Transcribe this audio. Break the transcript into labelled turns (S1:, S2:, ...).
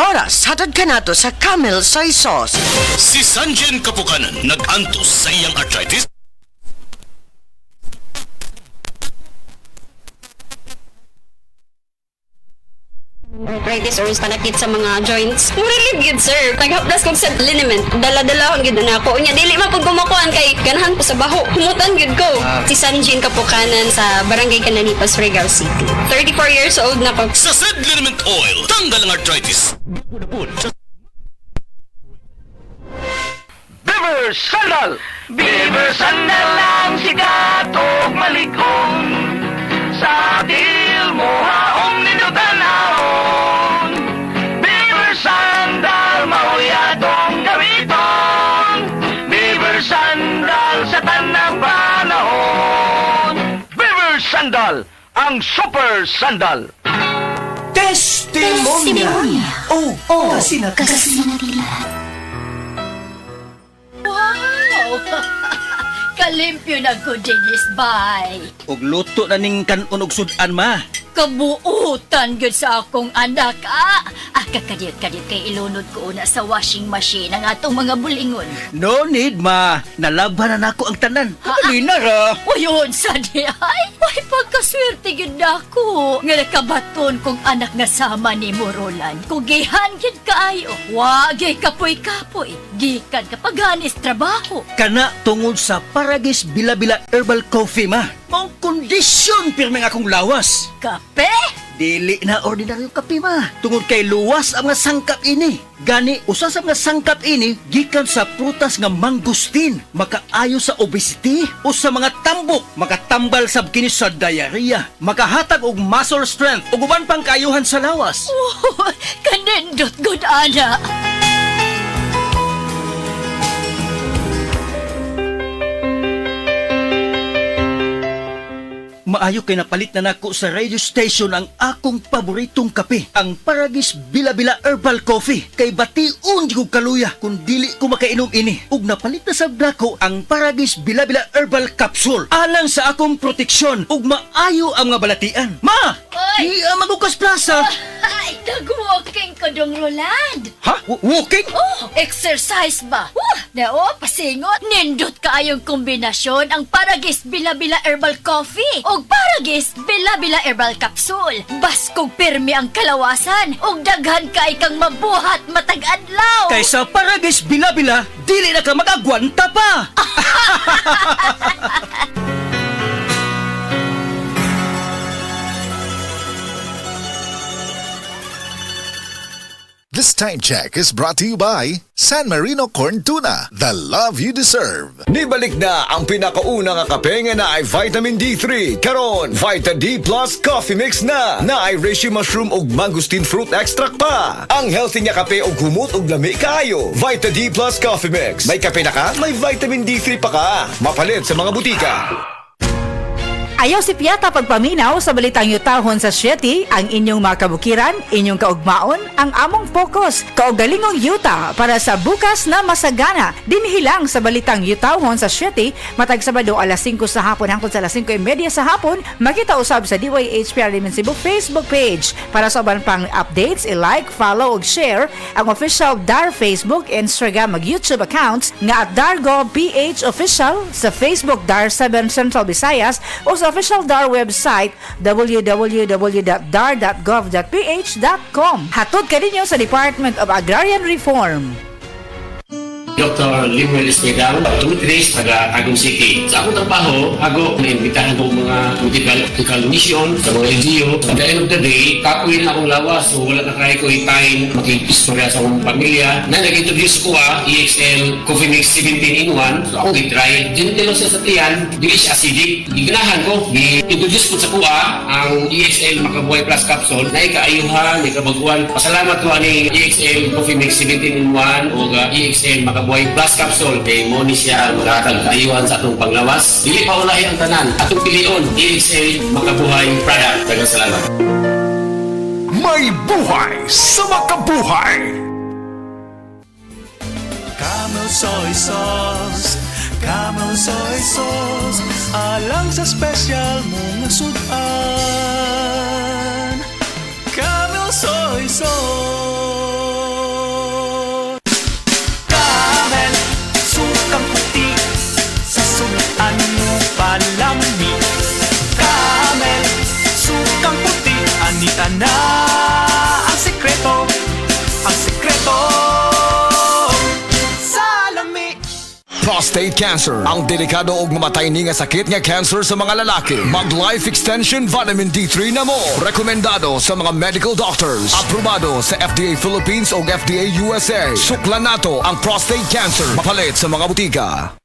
S1: oras hatod ka nato sa Camel Soy Sauce.
S2: Si Sanjen Kapukanan nag-antos sa iyang arthritis.
S3: Arthritis or panakit sa mga joints. Relieve gid sir. Naghapdas kog sa liniment. Dala-dala ang gid na ako. Unya dili man pud gumakuan kay ganahan ko sa baho. Humutan gid ko. Si Sanjin Kapukanan sa Barangay Cananipas, Surigao City. 34 years old na ko.
S2: Sa Said Liniment Oil, tanggal ang arthritis.
S4: Beaver Sandal! Beaver Sandal ang sikat o malikon. Sa til mo haong ninutanahon. Beaver Sandal mahuyadong gamiton. Beaver Sandal sa tanang panahon. Beaver Sandal, ang super sandal.
S5: Testimonya. Oh, kasi
S6: Kasinatila.
S7: Wow! Kalimpyo na ko, Dennis, bye.
S5: og luto na ning kanon og sudan ma.
S7: Kabuutan gud sa akong anak, kakadiyot-kadiyot kay ilunod ko una sa washing machine ang atong mga bulingon.
S5: No need ma, nalaban na nako ang tanan. Dali na ra.
S7: Uyon sa di ay, pagkaswerte gud nako. Nga nakabaton kong anak nga sama ni Morolan. Kugihan gid kaayo. Wagay kapoy-kapoy. Gikan kapag hanis trabaho.
S5: Kana tungod sa Paragis Bila-Bila Herbal Coffee ma. Mong kondisyon pirmi nga akong lawas.
S7: Kape?
S5: Dili na ordinaryo kape ma. Tungod kay luwas ang mga sangkap ini. Gani, usa sa mga sangkap ini, gikan sa prutas nga mangustin. Makaayo sa obesity o sa mga tambok. Makatambal sa kini sa diarrhea. Makahatag og muscle strength o uban pang kaayuhan sa lawas.
S7: Oh, kanindot gud ana.
S5: Maayo kay napalit na nako sa radio station ang akong paboritong kape, ang Paragis Bila-Bila Herbal Coffee. Kay bation di ko kaluya kung dili ko makainom ini. Ug napalit na sa nako ang Paragis Bila-Bila Herbal Capsule alang sa akong proteksyon ug maayo ang mga balatian. Ma!
S7: Oy!
S5: Magukas plaza!
S7: Ay, nag-walking ko dong, Roland.
S5: Ha? Walking?
S7: Oh, exercise ba? Nao, pasingot. Nindot kaayong kombinasyon ang Paragis Bila-Bila Herbal Coffee o Paragis Bila-Bila Herbal Capsule. Baskog pirmi ang kalawasan o daghan kay kang mabuhat matag-adlaw.
S5: Kaysa Paragis Bila-Bila, dili na ka magagwanta pa!
S8: This time check is brought to you by San Marino Corn Tuna, the love you deserve.
S9: Nibalik na ang pinakauna nga kape nga na ay vitamin D3. Karon, Vita D Plus Coffee Mix na ay reishi mushroom ug mangosteen fruit extract pa. Ang healthy nga kape ug humot ug lami kaayo. Vita D Plus Coffee Mix. May kape na ka, may vitamin D3 pa ka. Mapalit sa mga butika.
S10: Ayaw si Piata pagpaminaw sa balitang yutahon sa Sieti, ang inyong mga kabukiran, inyong kaugmaon, ang among focus, kaugalingong yuta para sa bukas na masagana. Dinhilang sa balitang yutahon sa Sieti, matag Sabado alas 5 sa hapon hangtod sa alas 5:30 sa hapon, makita usab sa DYHPR Limen Cebu Facebook page. Para sa uban pang updates, i-like, follow ug share ang official DAR Facebook, Instagram ug YouTube accounts nga at DarGovPH Official sa Facebook DAR 7 Central Visayas o sa official DAR website www.dar.gov.ph.com. Hatod ka ninyo sa Department of Agrarian Reform.
S11: Dr. Limuel Espegal, Tumitris, taga Agong City. Sa akong trabaho, ako naimbitahan ko mga medical mission sa mga LGU. At the end of the day, kakuin akong lawas. So wala na kaya ko time makikistorya sa akong pamilya. Na nag-introduce ko EXL Coffee Mix 17-in-1. So ako i-try. Dinitilo siya sa tiyan, di siya acidic. Iganahan ko, i-introduce ko sa kuha ang EXL Makabuhay Plus Capsule na ikaayuhan, ikabaguan. Pasalamat ko ani EXL Coffee Mix 17-in-1 o EXL Makabuhay Plus Capsule kay mo ni siya makatag kaayuhan sa atong panglawas. Dili pa ulahi ang tanan. Atong pilion, EXL Makabuhay product. Daghang salamat.
S2: May buhay sa makabuhay!
S12: Camel Soy Sauce, Camel Soy Sauce, alang sa special mong sudan. Camel Soy Sauce. palami. Camel, sukang puti, anita na ang sekreto. Ang sekreto sa lami.
S9: Prostate cancer, ang delikado ug mamatay ni nga sakit nga cancer sa mga lalaki. Mag Life Extension Vitamin D3 na mo. Rekomendado sa mga medical doctors. Aprobado sa FDA Philippines o FDA USA. Suklan nato ang prostate cancer. Mapalit sa mga butika.